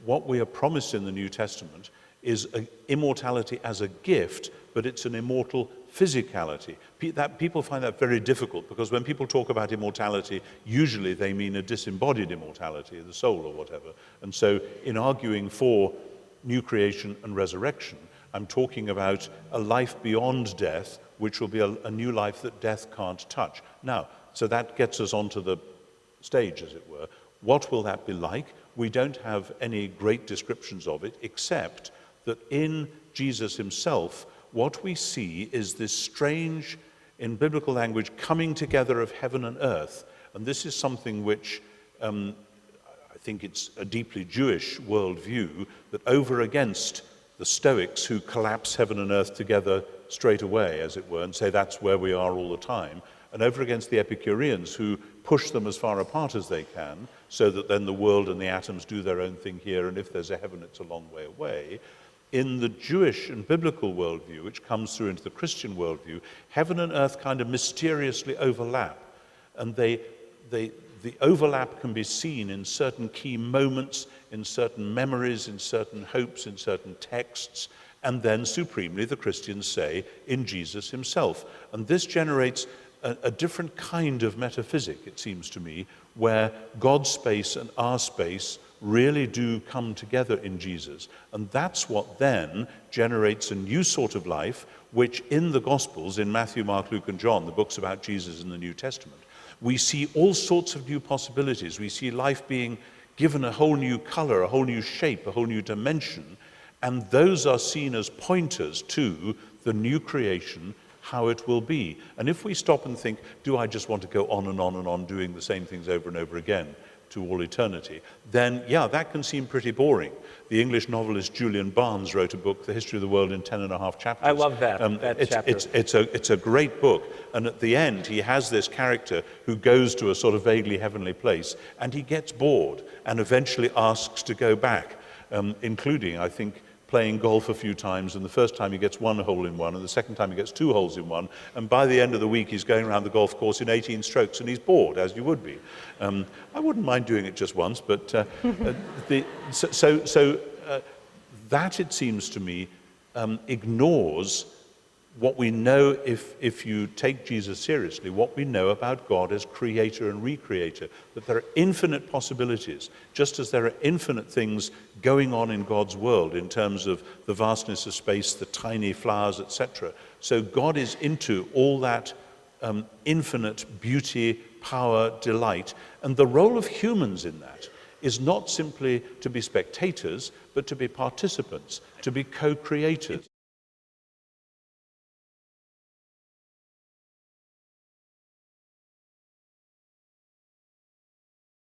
what we are promised in the New Testament is immortality as a gift, but it's an immortal physicality. People find that very difficult, because when people talk about immortality, usually they mean a disembodied immortality of the soul or whatever. And so in arguing for new creation and resurrection, I'm talking about a life beyond death, which will be a new life that death can't touch. Now, so that gets us onto the stage, as it were. What will that be like? We don't have any great descriptions of it, except that in Jesus himself, what we see is this strange, in biblical language, coming together of heaven and earth. And this is something which I think it's a deeply Jewish worldview, that over against the Stoics, who collapse heaven and earth together straight away, as it were, and say that's where we are all the time, and over against the Epicureans, who push them as far apart as they can, so that then the world and the atoms do their own thing here, and if there's a heaven, it's a long way away. In the Jewish and biblical worldview, which comes through into the Christian worldview, heaven and earth kind of mysteriously overlap. And the overlap can be seen in certain key moments, in certain memories, in certain hopes, in certain texts, and then supremely, the Christians say, in Jesus himself. And this generates a different kind of metaphysic, it seems to me, where God's space and our space really do come together in Jesus. And that's what then generates a new sort of life, which in the Gospels, in Matthew, Mark, Luke, and John, the books about Jesus in the New Testament, we see all sorts of new possibilities. We see life being given a whole new color, a whole new shape, a whole new dimension, and those are seen as pointers to the new creation, how it will be. And if we stop and think, do I just want to go on and on and on doing the same things over and over again to all eternity, then yeah, that can seem pretty boring. The English novelist Julian Barnes wrote a book, The History of the World in 10.5 chapters. I love that chapter. It's a great book, and at the end he has this character who goes to a sort of vaguely heavenly place, and he gets bored and eventually asks to go back, including, I think, playing golf a few times, and the first time he gets one hole in one, and the second time he gets two holes in one, and by the end of the week he's going around the golf course in 18 strokes, and he's bored, as you would be. I wouldn't mind doing it just once, but that, it seems to me, ignores what we know, if you take Jesus seriously, what we know about God as creator and recreator, that there are infinite possibilities, just as there are infinite things going on in God's world in terms of the vastness of space, the tiny flowers, etc. So God is into all that infinite beauty, power, delight, and the role of humans in that is not simply to be spectators, but to be participants, to be co-creators.